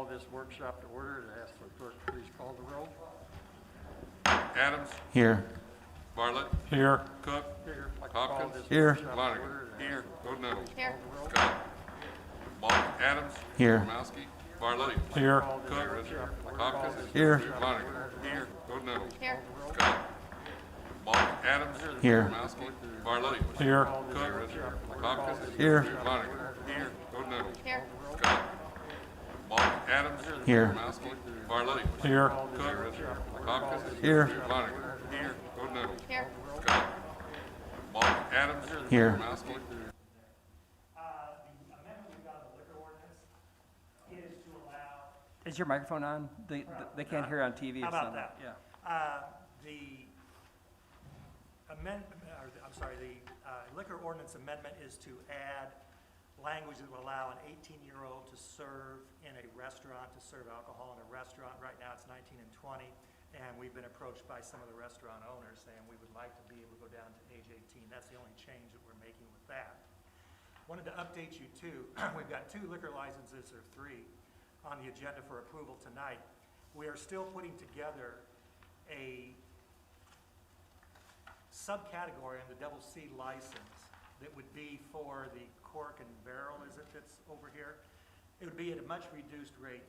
this workshop to order and ask the clerk to please call the roll. Adams. Here. Bartlett. Here. Cook. Here. I'd like to call Hopkins. this Here. workshop to Flanagan. order and Here. O'Neill. Here. Scott. Ball. Adams. Here. Gromowski. Bartlett. Here. Cook. Hopkins. Here. Flanagan. Here. O'Neill. Here. Scott. Ball. Adams. Here. Gromowski. Bartlett. Here. Cook. Hopkins. Here. Flanagan. Here. O'Neill. Here. Scott. Ball. Adams. Here. Gromowski. Bartlett. Here. Cook. Hopkins. Here. Flanagan. Here. O'Neill. Here. Scott. Ball. Adams. Here. Gromowski. The amendment we've got on the liquor ordinance is to allow. Is your microphone on? They can't hear on TV. How It's about on. that? Yeah. The amendment, the liquor ordinance amendment is to add language that will allow an 18-year-old to serve in a restaurant, to serve alcohol in a restaurant. Right now, it's 19 and 20, and we've been approached by some of the restaurant owners saying we would like to be able to go down to age 18. That's the only change that we're making with that. Wanted to update you too. We've got 2 liquor licenses, or 3, on the agenda for approval tonight. We are still putting together a subcategory in the Double C license that would be for the cork and barrel, is it, that's over here? It would be at a much reduced rate,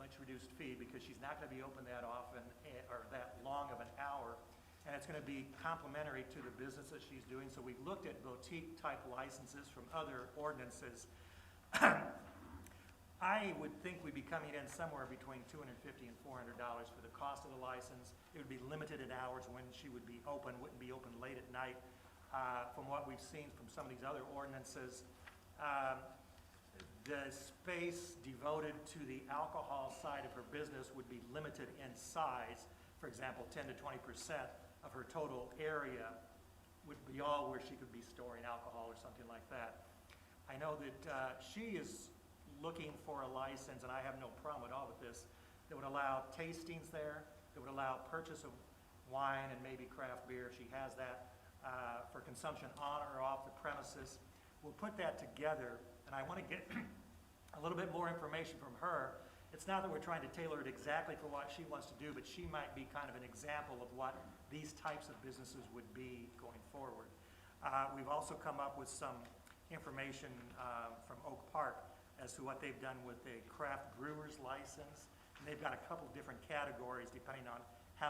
much reduced fee, because she's not going to be open that often or that long of an hour, and it's going to be complementary to the business that she's doing. So we've looked at boutique-type licenses from other ordinances. I would think we'd be coming in somewhere between $250 and $400 for the cost of the license. It would be limited in hours when she would be open, wouldn't be open late at night. From what we've seen from some of these other ordinances, the space devoted to the alcohol side of her business would be limited in size. For example, 10 to 20% of her total area would be all where she could be storing alcohol or something like that. I know that she is looking for a license, and I have no problem at all with this, that would allow tastings there, that would allow purchase of wine and maybe craft beer if she has that for consumption on or off the premises. We'll put that together, and I want to get a little bit more information from her. It's not that we're trying to tailor it exactly for what she wants to do, but she might be kind of an example of what these types of businesses would be going forward. We've also come up with some information from Oak Park as to what they've done with a craft brewer's license. And they've got a couple different categories depending on how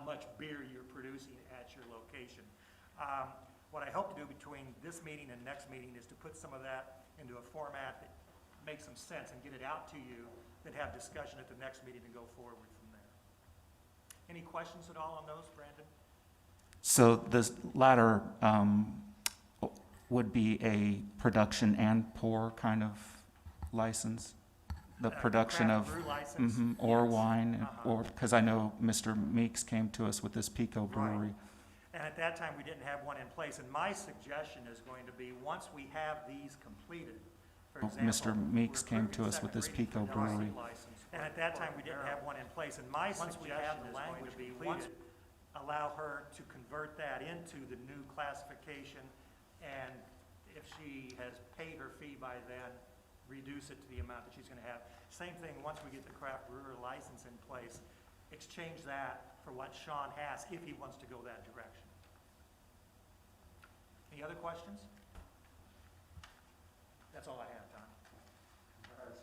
much beer you're producing at your location. What I hope to do between this meeting and next meeting is to put some of that into a format that makes some sense and get it out to you, then have discussion at the next meeting and go forward from there. Any questions at all on those, Brandon? So this latter would be a production and pour kind of license? The production Craft of, brew license, or yes. wine, or, because I know Mr. Meeks came to us with this Pico Brewery. And at that time, we didn't have one in place. And my suggestion is going to be, once we have these completed, for Oh, example. Mr. Meeks we're came to approving us with this second reading Pico for Double C Brewery. license. And at that time, we didn't have one in place. And my suggestion is going to be, once, allow her to convert that into the new classification, and if she has paid her fee by then, reduce it to the amount that she's going to have. Same thing, once we get the craft brewer license in place, exchange that for what Sean has if he wants to go that direction. Any other questions? That's all I have, Tom.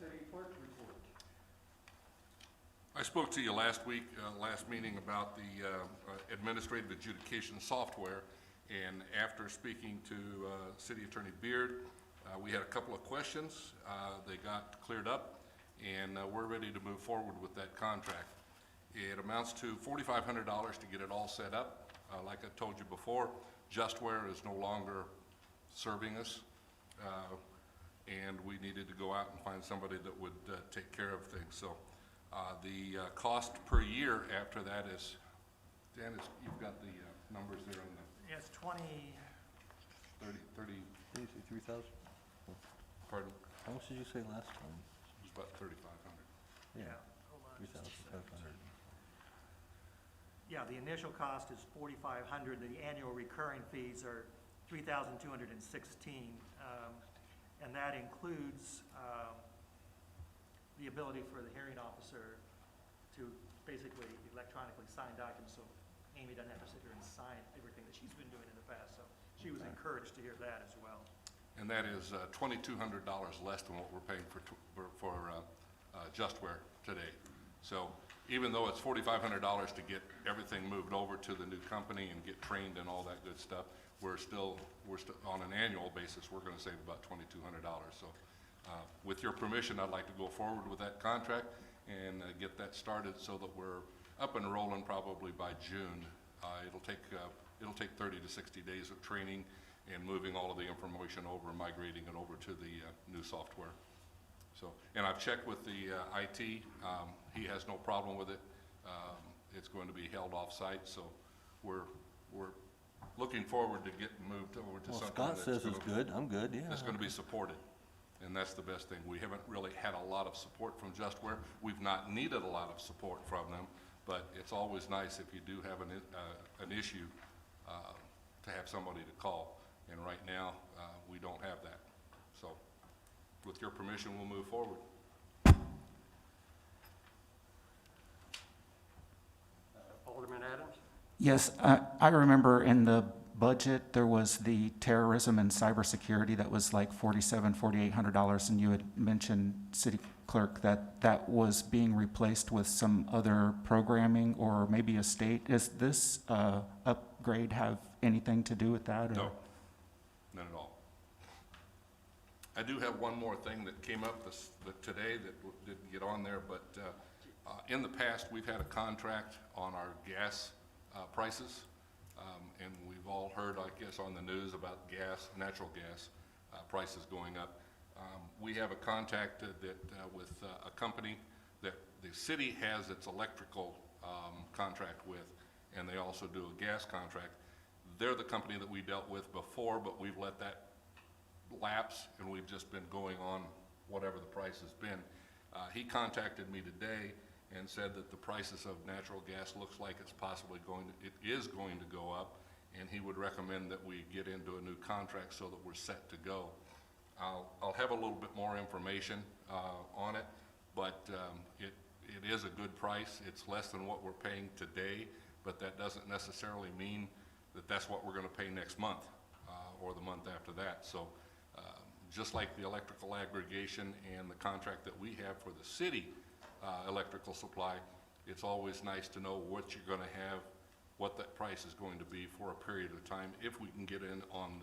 City clerk report. I spoke to you last week, last meeting, about the administrative adjudication software, and after speaking to City Attorney Beard, we had a couple of questions. They got cleared up, and we're ready to move forward with that contract. It amounts to $4,500 to get it all set up. Like I told you before, Justware is no longer serving us, and we needed to go out and find somebody that would take care of things. So the cost per year after that is, Dan, you've got the numbers there on the It's 30. 3,000? Pardon? How much did you say last time? It was about 3,500. Yeah. Hold on just a second. 3,500. Yeah, the initial cost is $4,500. The annual recurring fees are $3,216, and that includes the ability for the hearing officer to basically electronically sign documents, so Amy doesn't have to sit here and sign everything that she's been doing in the past. So she was encouraged to hear that as well. And that is $2,200 less than what we're paying for Justware today. So even though it's $4,500 to get everything moved over to the new company and get trained and all that good stuff, we're still on an annual basis, we're going to save about $2,200. So with your permission, I'd like to go forward with that contract and get that started so that we're up and rolling probably by June. It'll take 30 to 60 days of training and moving all of the information over, migrating it over to the new software. So, and I've checked with the IT. He has no problem with it. It's going to be held off-site, so we're looking forward to getting moved over to Well, something Scott that's says it's gonna- good, I'm good, yeah. that's going to be supported, and that's the best thing. We haven't really had a lot of support from Justware. We've not needed a lot of support from them, but it's always nice if you do have an issue to have somebody to call, and right now we don't have that. So with your permission, we'll move forward. Alderman Adams? Yes, I remember in the budget, there was the terrorism and cybersecurity that was like $4,800, and you had mentioned, City Clerk, that that was being replaced with some other programming or maybe a state. Does this upgrade have anything to do with that? Or? No, none at all. I do have one more thing that came up today that didn't get on there, but in the past, we've had a contract on our gas prices, and we've all heard, I guess, on the news about natural gas prices going up. We have a contact with a company that the city has its electrical contract with, and they also do a gas contract. They're the company that we dealt with before, but we've let that lapse, and we've just been going on whatever the price has been. He contacted me today and said that the prices of natural gas looks like it is going to go up, and he would recommend that we get into a new contract so that we're set to go. I'll have a little bit more information on it, but it is a good price. It's less than what we're paying today, but that doesn't necessarily mean that that's what we're going to pay next month or the month after that. So just like the electrical aggregation and the contract that we have for the city electrical supply, it's always nice to know what you're going to have, what that price is going to be for a period of time, if we can get in on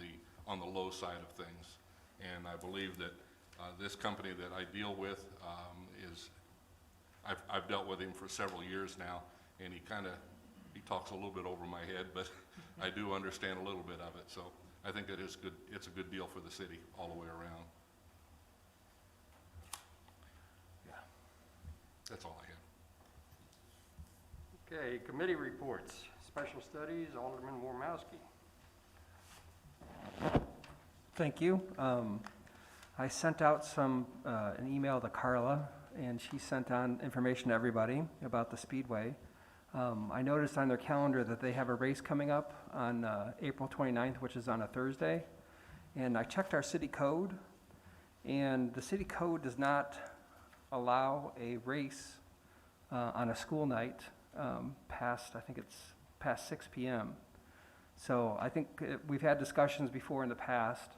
the low side of things. And I believe that this company that I deal with I've dealt with him for several years now, and he talks a little bit over my head, but I do understand a little bit of it. So I think it is good. It's a good deal for the city all the way around. Yeah, that's all I have. Okay, committee reports. Special Studies, Alderman Wormowski. Thank you. I sent out an email to Carla, and she sent on information to everybody about the Speedway. I noticed on their calendar that they have a race coming up on April 29th, which is on a Thursday. And I checked our city code, and the city code does not allow a race on a school night past 6 p.m. So I think we've had discussions before in the past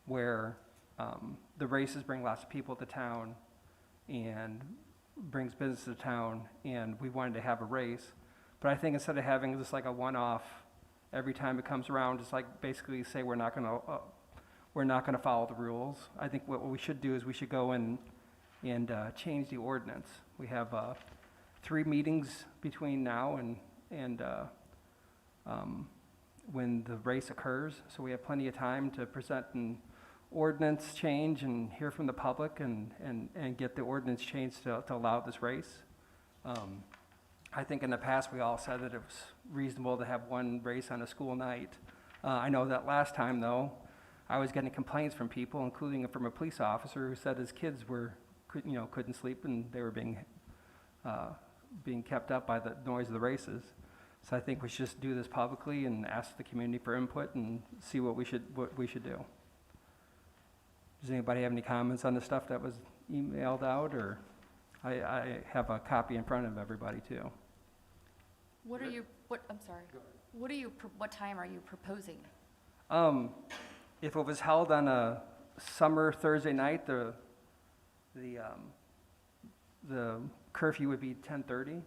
where the races bring lots of people to town and brings business to town, and we wanted to have a race. But I think instead of having just like a one-off every time it comes around, just like basically say we're not gonna follow the rules, I think what we should do is we should go and change the ordinance. We have 3 meetings between now and when the race occurs, so we have plenty of time to present an ordinance change and hear from the public and get the ordinance changed to allow this race. I think in the past we all said that it was reasonable to have one race on a school night. I know that last time though, I was getting complaints from people, including from a police officer who said his kids couldn't sleep and they were being kept up by the noise of the races. So I think we should just do this publicly and ask the community for input and see what we should do. Does anybody have any comments on the stuff that was emailed out, or? I have a copy in front of everybody too. What are you, I'm sorry. What time are you proposing? If it was held on a summer Thursday night, the curfew would be 10:30.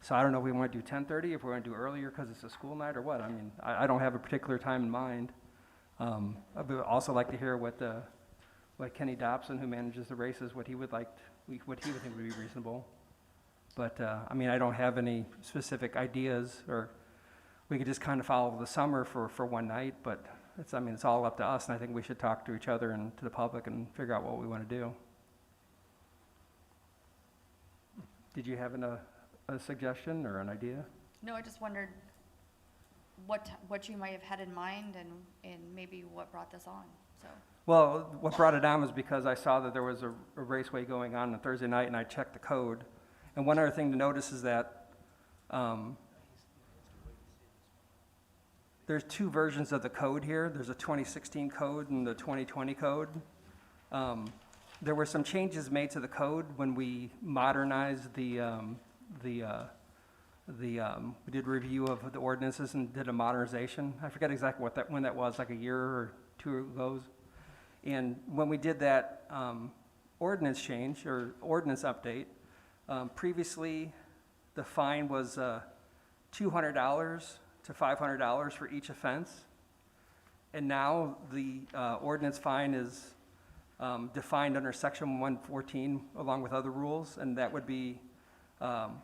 So I don't know if we want to do 10:30, if we want to do earlier because it's a school night or what. I mean, I don't have a particular time in mind. I would also like to hear what Kenny Dobson, who manages the races, what he would think would be reasonable. But, I mean, I don't have any specific ideas, or we could just kind of follow the summer for one night, but it's all up to us, and I think we should talk to each other and to the public and figure out what we want to do. Did you have a suggestion or an idea? No, I just wondered what you might have had in mind and maybe what brought this on, so. Well, what brought it on was because I saw that there was a raceway going on Thursday night, and I checked the code. And one other thing to notice is that there's two versions of the code here. There's a 2016 code and the 2020 code. There were some changes made to the code when we modernized we did review of the ordinances and did a modernization. I forget exactly when that was, like a year or two ago. And when we did that ordinance change or ordinance update, previously the fine was $200 to $500 for each offense. And now the ordinance fine is defined under section 114 along with other rules, and that would be $100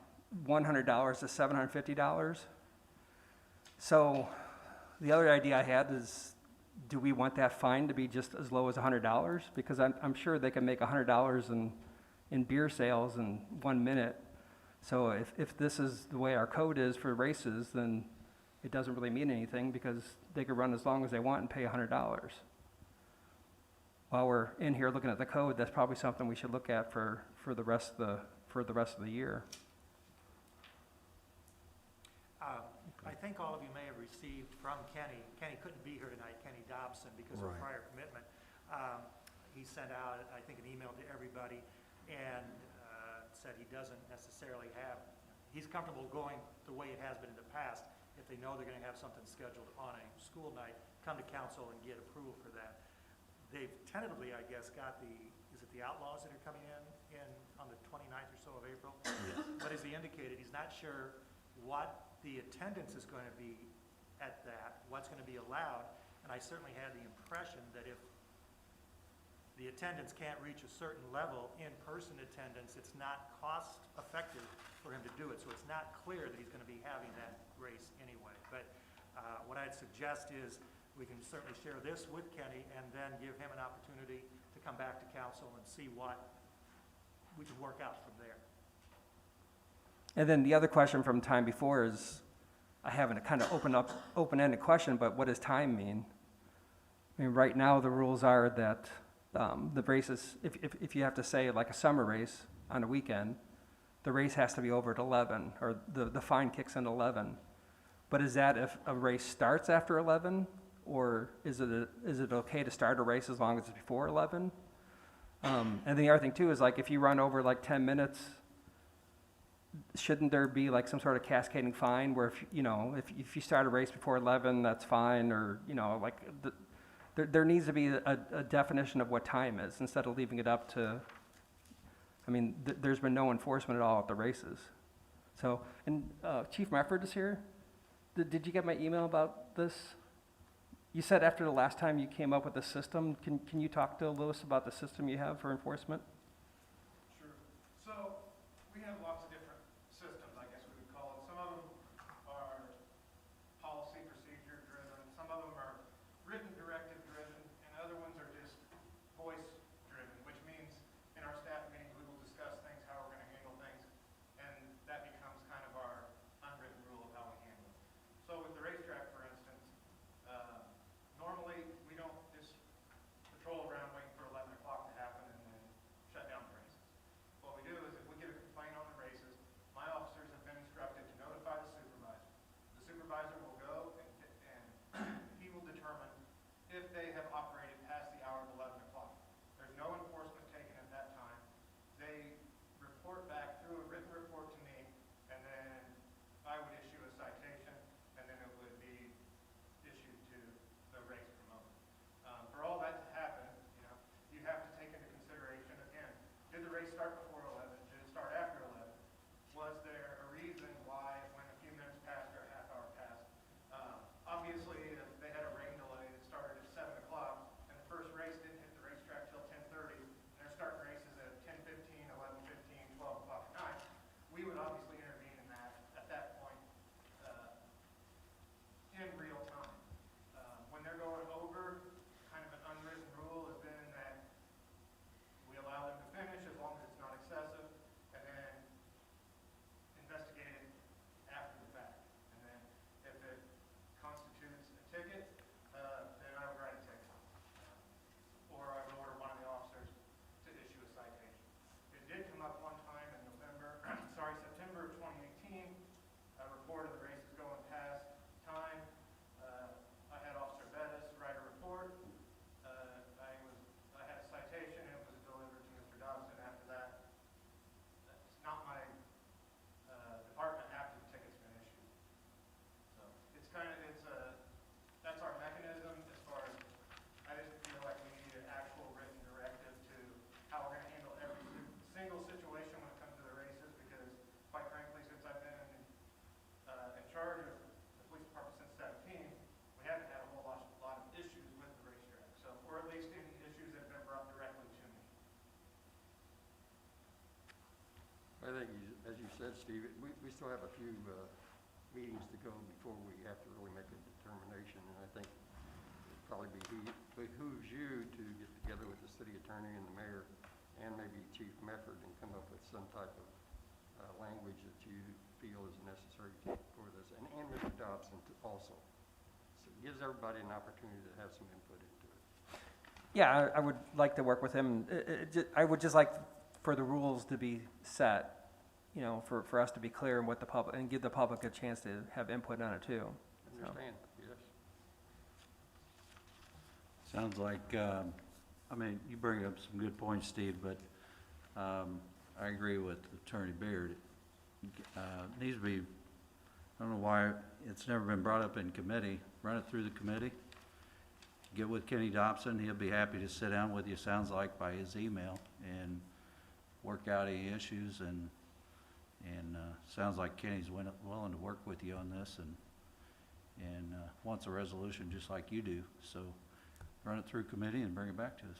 to $750. So the other idea I had is, do we want that fine to be just as low as $100? Because I'm sure they can make $100 in beer sales in 1 minute. So if this is the way our code is for races, then it doesn't really mean anything because they could run as long as they want and pay $100. While we're in here looking at the code, that's probably something we should look at for the rest of the year. I think all of you may have received from Kenny couldn't be here tonight, Kenny Dobson, because of Right. prior commitment. He sent out, I think, an email to everybody and said he doesn't necessarily he's comfortable going the way it has been in the past. If they know they're going to have something scheduled on a school night, come to council and get approval for that. They've tentatively, I guess, got is it the Outlaws that are coming in on the 29th or so of April? Yes. But as he indicated, he's not sure what the attendance is going to be at that, what's going to be allowed, and I certainly had the impression that if the attendance can't reach a certain level, in-person attendance, it's not cost-effective for him to do it, so it's not clear that he's going to be having that race anyway. But what I'd suggest is we can certainly share this with Kenny and then give him an opportunity to come back to council and see what we can work out from there. And then the other question from time before is, I have a kind of open-ended question, but what does time mean? I mean, right now the rules are that the races, if you have to say like a summer race on a weekend, the race has to be over at 11, or the fine kicks in 11. But is that if a race starts after 11, or is it okay to start a race as long as it's before 11? And the other thing too is, like, if you run over like 10 minutes, shouldn't there be like some sort of cascading fine where if you start a race before 11, that's fine, or there needs to be a definition of what time is instead of leaving it up to. I mean, there's been no enforcement at all at the races. So, and Chief Mefford is here. Did you get my email about this? You said after the last time you came up with a system. Can you talk to Lewis about the system you have for enforcement? Sure. So we have lots of different systems, I guess we would call it. Some of them are policy procedure driven. Some of them are written directive driven, and other ones are just voice driven, which means in our staff meetings we will discuss things, how we're going to handle things, and that becomes kind of our unwritten rule of how we handle it. So with the racetrack, for instance, normally we don't just patrol around waiting for 11 o'clock to happen and then I think, as you said, Steve, we still have a few meetings to go before we have to really make a determination. And I think it'd probably behooves you to get together with the city attorney and the mayor and maybe Chief Mefford and come up with some type of language that you feel is necessary for this. And Mr. Dobson also. So it gives everybody an opportunity to have some input into it. Yeah, I would like to work with him. I would just like for the rules to be set, you know, for us to be clear in what the public, and give the public a chance to have input on it too. So. Understand, yes. Sounds like, I mean, you bring up some good points, Steve, but I agree with Attorney Beard. Needs to be, I don't know why it's never been brought up in committee. Run it through the committee. Get with Kenny Dobson. He'll be happy to sit down with you, sounds like, by his email and work out any issues. And sounds like Kenny's willing to work with you on this and wants a resolution just like you do. So run it through committee and bring it back to us.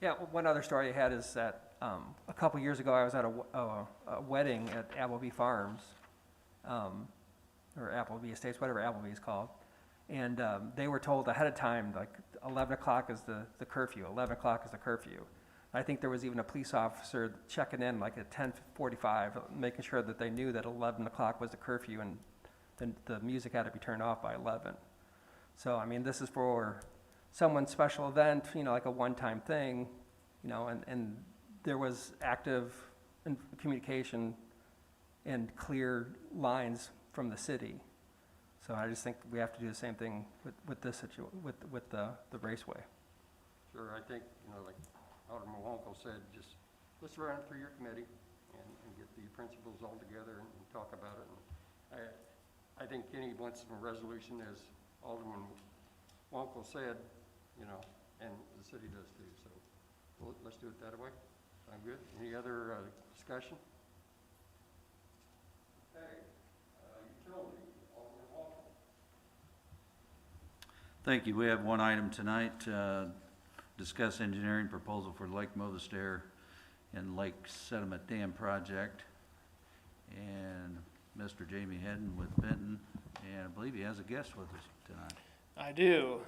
Yeah, one other story I had is that a couple years ago I was at a wedding at Appleby Farms, or Appleby Estates, whatever Appleby is called, and they were told ahead of time, like 11 o'clock is the curfew, 11 o'clock is the curfew. I think there was even a police officer checking in like at 10:45, making sure that they knew that 11 o'clock was the curfew and then the music had to be turned off by 11. So, I mean, this is for someone's special event, you know, like a one-time thing, you know, and there was active communication and clear lines from the city. So I just think we have to do the same thing with this with the raceway. Sure, I think, you know, like Alderman Wonkel said, just let's run it through your committee and get the principals all together and talk about it. And I think Kenny wants a resolution, as Alderman Wonkel said, you know, and the city does too. So let's do it that way. Sound good? Any other discussion? Okay, utility, Alderman Wonkel. Thank you. We have one item tonight, discuss engineering proposal for Lake Mothestair and Lake Sediment Dam project. And Mr. Jamie Hedden with Benton, and I believe he has a guest with us tonight. I do.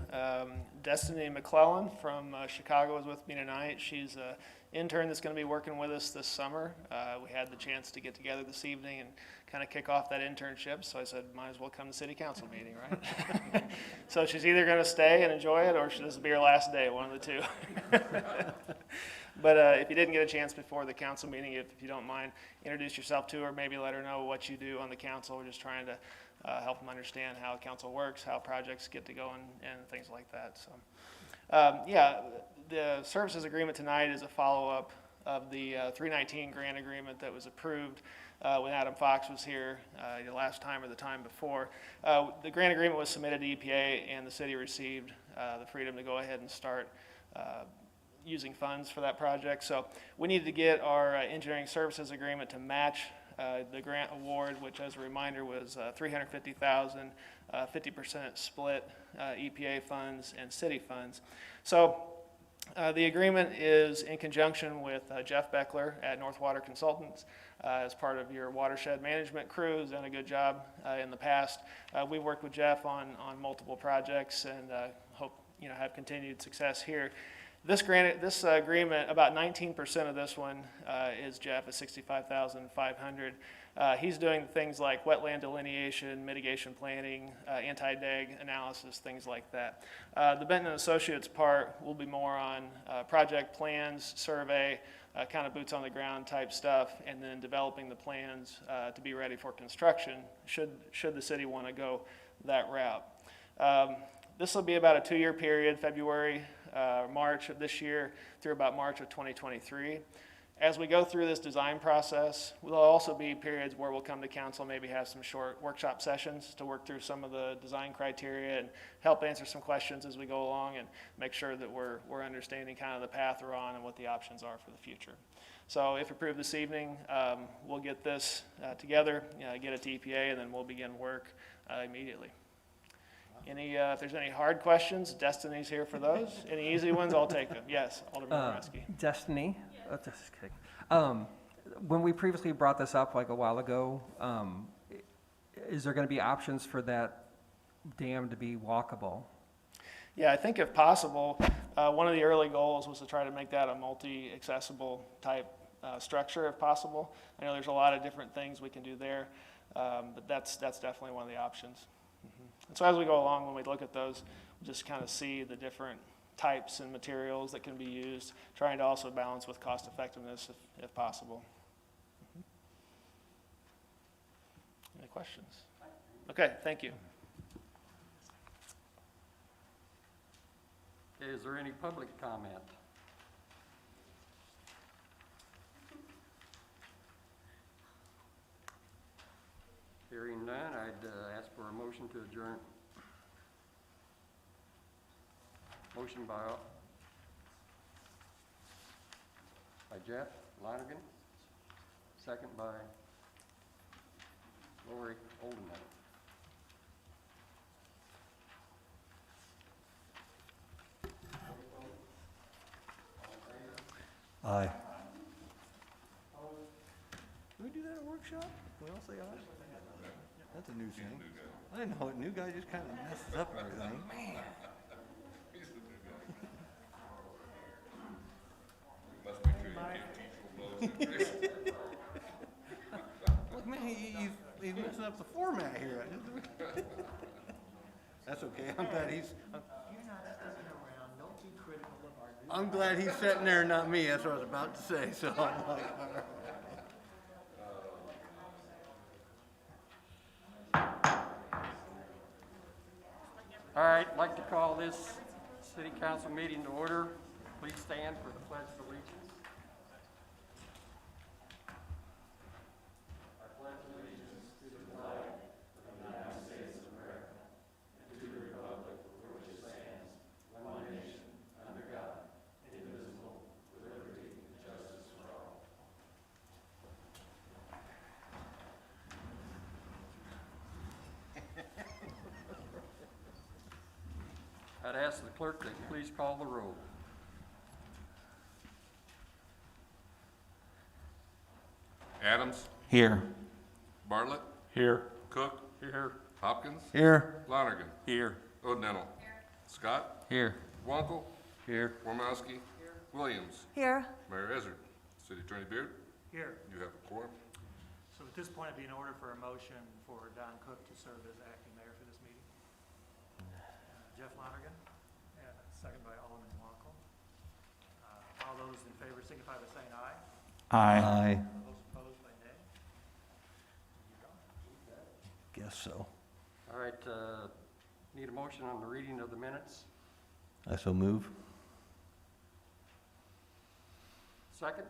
Destiny McClellan from Chicago is with me tonight. She's an intern that's going to be working with us this summer. We had the chance to get together this evening and kind of kick off that internship, so I said, might as well come to city council meeting, right? So she's either going to stay and enjoy it, or this will be her last day, one of the two. But if you didn't get a chance before the council meeting, if you don't mind, introduce yourself to her, maybe let her know what you do on the council. We're just trying to help them understand how council works, how projects get to go, and things like that. So, yeah, the services agreement tonight is a follow-up of the 319 grant agreement that was approved when Adam Fox was here the last time or the time before. The grant agreement was submitted to EPA, and the city received the freedom to go ahead and start using funds for that project. So we needed to get our engineering services agreement to match the grant award, which, as a reminder, was $350,000, 50% split, EPA funds and city funds. So the agreement is in conjunction with Jeff Beckler at Northwater Consultants as part of your watershed management crew. Has done a good job in the past. We've worked with Jeff on multiple projects and hope have continued success here. This agreement, about 19% of this one is Jeff at $65,500. He's doing things like wetland delineation, mitigation planning, anti-dag analysis, things like that. The Benton & Associates part will be more on project plans, survey, kind of boots on the ground type stuff, and then developing the plans to be ready for construction should the city want to go that route. This will be about a 2-year period, February, March of this year through about March of 2023. As we go through this design process, there'll also be periods where we'll come to council, maybe have some short workshop sessions to work through some of the design criteria and help answer some questions as we go along and make sure that we're understanding kind of the path we're on and what the options are for the future. So if approved this evening, we'll get this together, get it to EPA, and then we'll begin work immediately. If there's any hard questions, Destiny's here for those. Any easy ones, I'll take them. Yes, Alderman Moraski. Destiny, just kidding. When we previously brought this up like a while ago, is there going to be options for that dam to be walkable? Yeah, I think if possible, one of the early goals was to try to make that a multi-accessible type structure if possible. I know there's a lot of different things we can do there, but that's definitely one of the options. And so as we go along, when we look at those, we'll just kind of see the different types and materials that can be used, trying to also balance with cost effectiveness if possible. Any questions? Okay, thank you. Okay, is there any public comment? Hearing none, I'd ask for a motion to adjourn. Motion by Jeff Lonergan, second by Lori Oldenburg. Aye. Can we do that at a workshop? Can we all say aye? That's a new thing. I didn't know it. New guy just kind of messes up everything. Man. Must be true, you can't teach little blows. Look, man, he's messing up the format here. That's okay. I'm glad he's. You're not sticking around, don't be critical of our new. I'm glad he's sitting there, not me. That's what I was about to say. So I'm like, all right. All right, I'd like to call this city council meeting to order. Please stand for the pledge of allegiance. I'd ask the clerk to please call the roll. Adams, Here. Bartlett, Here. Cook, Here. Hopkins, Here. Lonergan, Here. O'Donnell, Scott, Here. Wankel, Here. Wormowski, Williams, Here. Mayor Ezzard, City Attorney Beard, Here. you have a quorum. So at this point, it'd be in order for a motion for Don Cook to serve as acting mayor for this meeting. Jeff Lonergan, and second by Alderman Wankel. All those in favor signify by saying aye. Aye. Aye. Those opposed by nay. Guess so. All right, need a motion on the reading of the minutes. I so move. Second,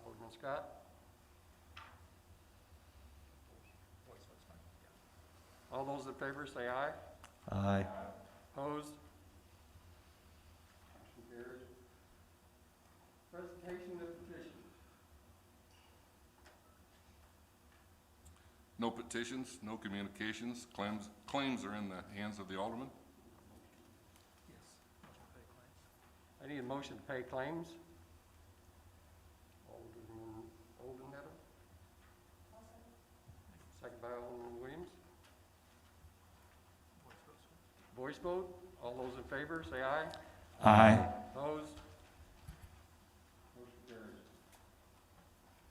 Alderman Scott. All those in favor say aye. Aye. Opposed? Motion carries. Presentation of petitions. No petitions, no communications, claims are in the hands of the alderman. Yes. Motion to pay claims. I need a motion to pay claims. Alderman Oldenmeadow. Second by Alderman Williams. Voice vote. All those in favor, say aye. Aye. Opposed? Motion carries.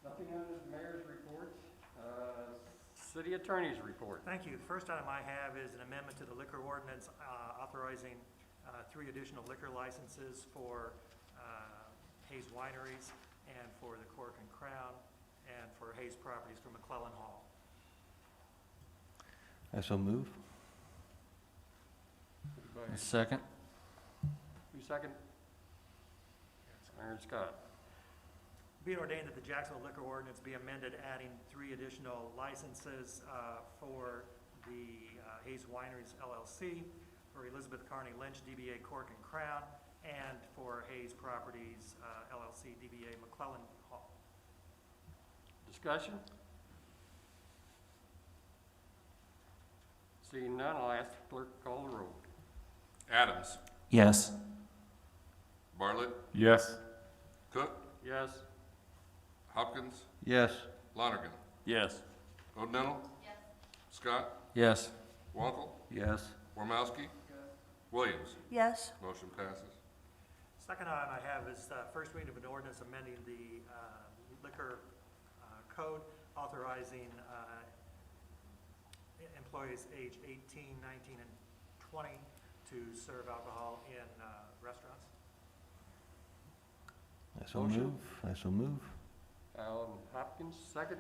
Nothing under the mayor's report. City attorney's report. Thank you. The first item I have is an amendment to the liquor ordinance authorizing 3 additional liquor licenses for Hayes Wineries and for the Cork and Crown and for Hayes Properties for McClellan Hall. I so move. Second. Who second? Aaron Scott. Be it ordained that the Jacksonville liquor ordinance be amended, adding 3 additional licenses for the Hayes Wineries LLC, for Elizabeth Carney Lynch, DBA Cork and Crown, and for Hayes Properties LLC, DBA McClellan Hall. Discussion? Seeing none, I'll ask the clerk to call the roll. Adams. Yes. Bartlett. Yes. Cook. Yes. Hopkins. Yes. Lonergan. Yes. O'Donnell. Yes. Scott. Yes. Wankel. Yes. Wormowski. Williams. Yes. Motion passes. Second item I have is first reading of an ordinance amending the liquor code, authorizing employees age 18, 19, and 20 to serve alcohol in restaurants. I so Motion. move. I so move. Alan Hopkins, second.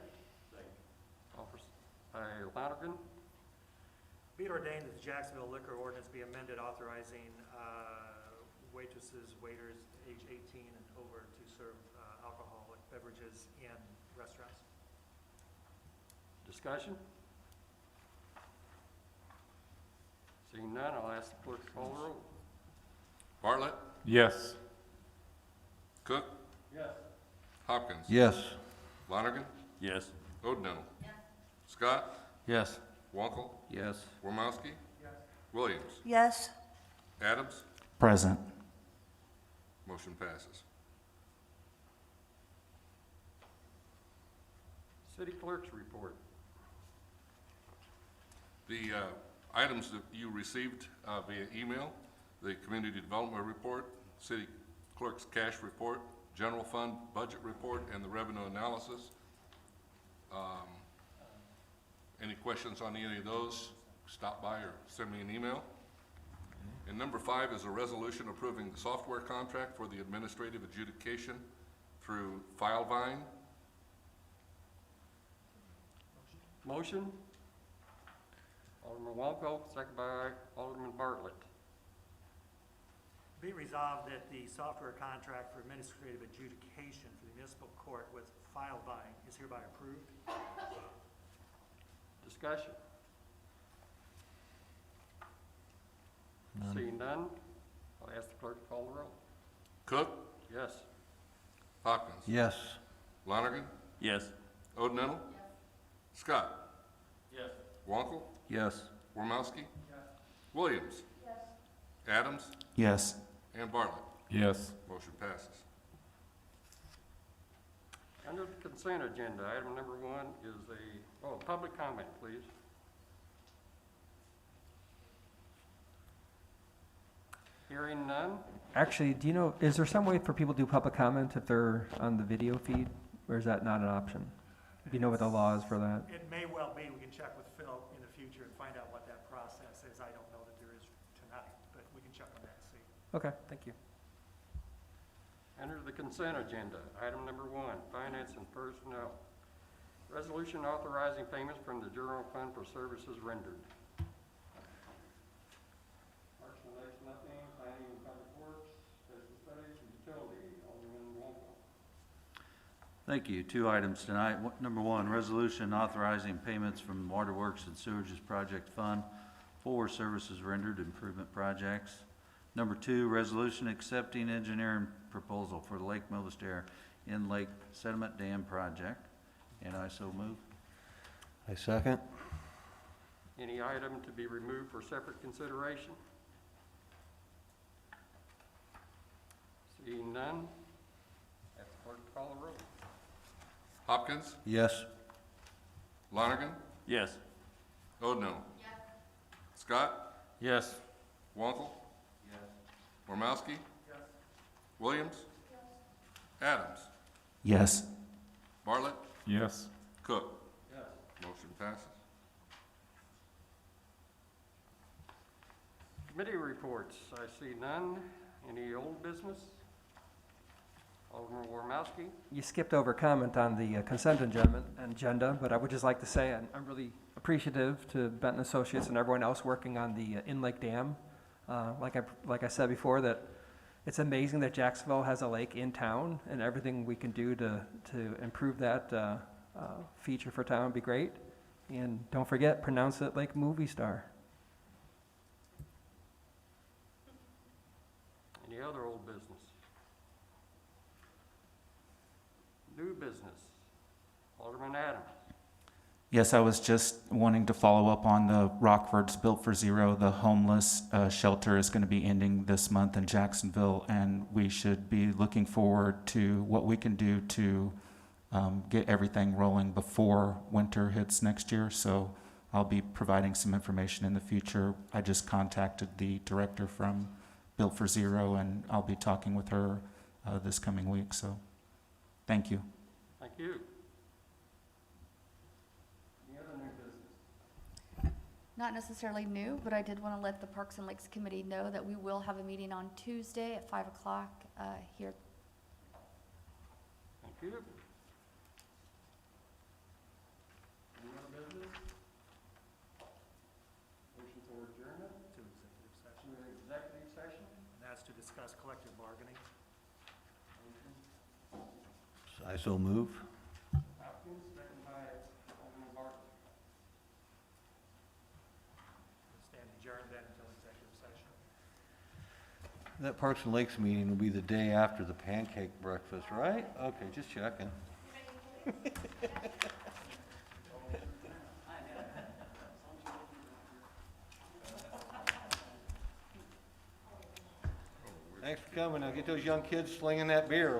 Second. Officer Lonergan. Be it ordained that the Jacksonville liquor ordinance be amended authorizing waitresses, waiters, age 18 and over to serve alcoholic beverages in restaurants. Discussion? Seeing none, I'll ask the clerk to call the roll. Bartlett. Yes. Cook. Yes. Hopkins. Yes. Lonergan. Yes. O'Donnell. Scott. Yes. Wankel. Yes. Wormowski. Williams. Yes. Adams. Present. Motion passes. City clerk's report. The items that you received via email, the community development report, city clerk's cash report, general fund budget report, and the revenue analysis. Any questions on any of those, stop by or send me an email. And number 5 is a resolution approving the software contract for the administrative adjudication through FileVine. Motion? Alderman Walco, second by Alderman Bartlett. Be resolved that the software contract for administrative adjudication for the municipal court with FileVine is hereby approved. Discussion? None. Seeing none, I'll ask the clerk to call the roll. Cook. Yes. Hopkins. Yes. Lonergan. Yes. O'Donnell. Scott. Yes. Wankel. Yes. Wormowski. Williams. Adams. Yes. And Bartlett. Yes. Motion passes. Under the consent agenda, item number 1 is public comment, please. Hearing none, Actually, do you know, is there some way for people to do public comment if they're on the video feed, or is that not an option? Do you know what the law is for that? It may well be, we can check with Phil in the future and find out what that process is. I don't know that there is tonight, but we can check on that and see. Okay, thank you. under the consent agenda, item number 1, finance and personnel. Resolution authorizing payments from the general fund for services rendered. Parks and Lakes, nothing. Planning and Public Works, Special Studies, and Utility, Alderman Walpole. Thank you. 2 items tonight. Number 1, resolution authorizing payments from Waterworks and Sewages Project Fund for services rendered improvement projects. Number 2, resolution accepting engineering proposal for the Lake Milvistair In-Lake Sediment Dam Project. And I so move. I second. Any item to be removed for separate consideration? Seeing none, ask the clerk to call the roll. Hopkins. Yes. Lonergan. Yes. O'Donnell. Scott. Yes. Wankel. Wormowski. Williams. Adams. Yes. Bartlett. Yes. Cook. Motion passes. Committee reports, I see none. Any old business? Alderman Wormowski? You skipped over comment on the consent agenda, but I would just like to say I'm really appreciative to Benton Associates and everyone else working on the in-lake dam. Like I said before, that it's amazing that Jacksonville has a lake in town, and everything we can do to improve that feature for town would be great. And don't forget, pronounce it like movie star. Any other old business? New business? Alderman Adams? Yes, I was just wanting to follow up on the Rockford's Built for Zero. The homeless shelter is going to be ending this month in Jacksonville, and we should be looking forward to what we can do to get everything rolling before winter hits next year. So I'll be providing some information in the future. I just contacted the director from Built for Zero, and I'll be talking with her this coming week. So thank you. Thank you. Not necessarily new, but I did want to let the Parks and Lakes Committee know that we will have a meeting on Tuesday at 5 o'clock here. Thank you. Any other business? Motion for adjournment To executive to session. an executive session? And that's to discuss collective bargaining. I so move. Hopkins, second by Alderman Barton. Stand adjourned then until executive session. That Parks and Lakes meeting will be the day after the pancake breakfast, right? Okay, just checking. Thanks for coming. Now get those young kids slinging that beer.